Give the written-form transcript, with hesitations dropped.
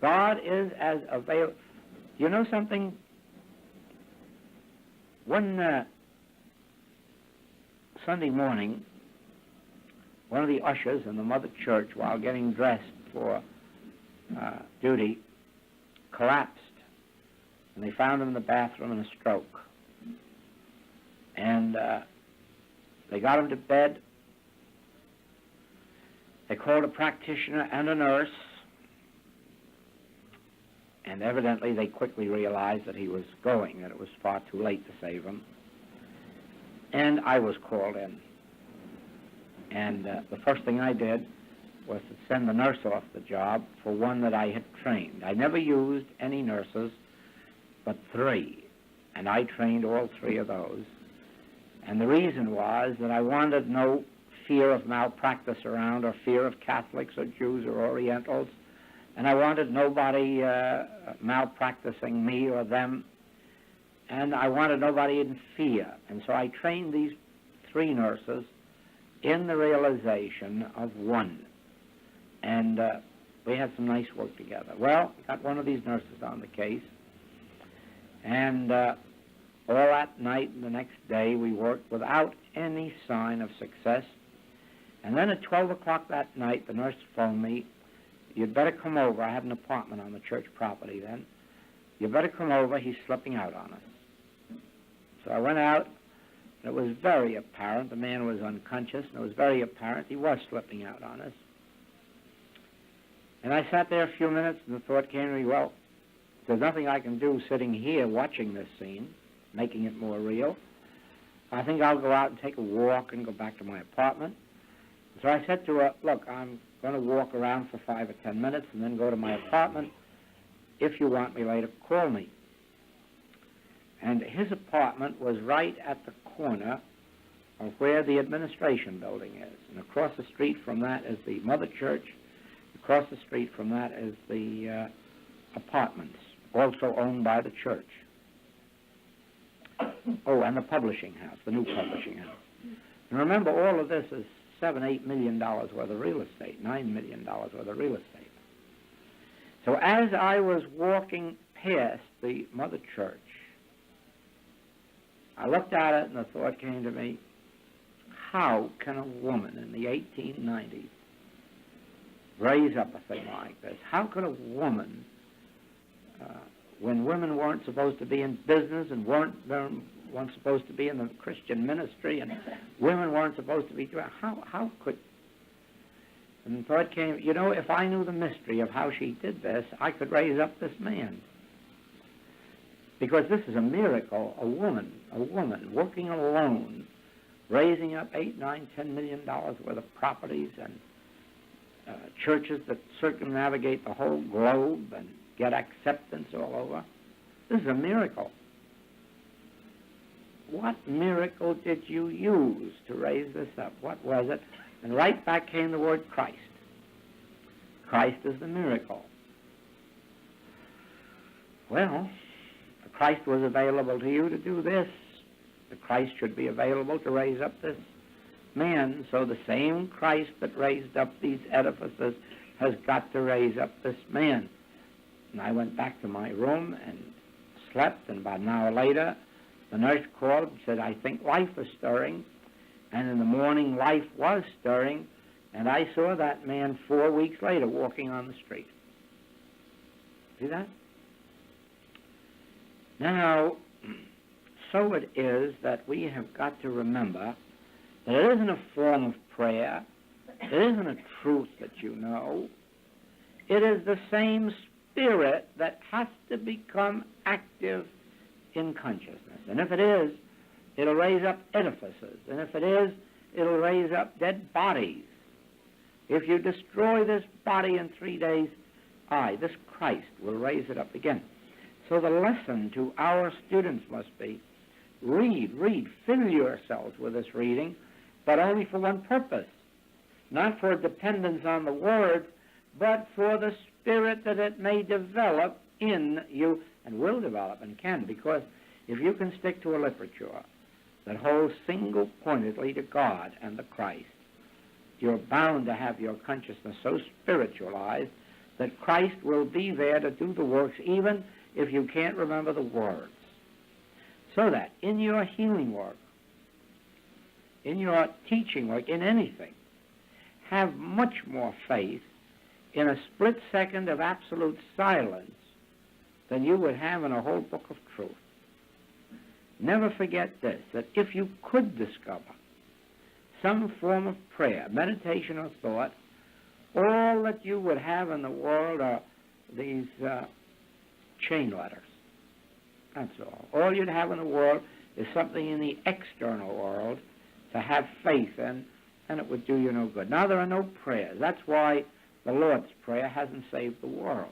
God is as available. You know something? One Sunday morning, one of the ushers in the mother church, while getting dressed for duty, collapsed, and they found him in the bathroom in a stroke. And they got him to bed. They called a practitioner and a nurse, and evidently they quickly realized that he was going, that it was far too late to save him. And I was called in. And the first thing I did was to send the nurse off the job for one that I had trained. I never used any nurses but 3, and I trained all 3 of those. And the reason was that I wanted no fear of malpractice around, or fear of Catholics or Jews or Orientals, and I wanted nobody malpracticing me or them, and I wanted nobody in fear. And so I trained these 3 nurses in the realization of one. And we had some nice work together. Well, got one of these nurses on the case, and all that night and the next day we worked without any sign of success. And then at 12 o'clock that night, the nurse phoned me, "You'd better come over." I had an apartment on the church property then. "You better come over, he's slipping out on us." So I went out, and it was very apparent. The man was unconscious, and it was very apparent he was slipping out on us. And I sat there a few minutes, and the thought came to me, well, there's nothing I can do sitting here watching this scene, making it more real. I think I'll go out and take a walk and go back to my apartment. So I said to her, "Look, I'm going to walk around for 5 or 10 minutes and then go to my apartment. If you want me later, call me." And his apartment was right at the corner of where the administration building is. And across the street from that is the mother church. Across the street from that is the apartments, also owned by the church. Oh, and the publishing house, the new publishing house. And remember, all of this is $7, $8 million worth of real estate, $9 million worth of real estate. So as I was walking past the mother church, I looked at it and the thought came to me, how can a woman in the 1890s raise up a thing like this? How could a woman, when women weren't supposed to be in business and weren't supposed to be in the Christian ministry, and women weren't supposed to be, how could? And the thought came, you know, if I knew the mystery of how she did this, I could raise up this man. Because this is a miracle, a woman working alone, raising up $8, $9, $10 million worth of properties and churches that circumnavigate the whole globe and get acceptance all over. This is a miracle. What miracle did you use to raise this up? What was it? And right back came the word Christ. Christ is the miracle. Well, if Christ was available to you to do this, the Christ should be available to raise up this man. So the same Christ that raised up these edifices has got to raise up this man. And I went back to my room and slept, and about an hour later, the nurse called and said, "I think life is stirring." And in the morning, life was stirring, and I saw that man 4 weeks later walking on the street. See that? Now, so it is that we have got to remember that it isn't a form of prayer, it isn't a truth that you know, it is the same spirit that has to become active in consciousness. And if it is, it'll raise up edifices. And if it is, it'll raise up dead bodies. If you destroy this body in 3 days, this Christ will raise it up again. So the lesson to our students must be, read, fill yourselves with this reading, but only for one purpose. Not for dependence on the words, but for the spirit that it may develop in you, and will develop and can, because if you can stick to a literature that holds single-pointedly to God and the Christ, you're bound to have your consciousness so spiritualized that Christ will be there to do the works even if you can't remember the words. So that in your healing work, in your teaching work, in anything, have much more faith in a split second of absolute silence than you would have in a whole book of truth. Never forget this, that if you could discover some form of prayer, meditation, or thought, all that you would have in the world are these chain letters. That's all. All you'd have in the world is something in the external world to have faith in, and it would do you no good. Now there are no prayers. That's why the Lord's Prayer hasn't saved the world.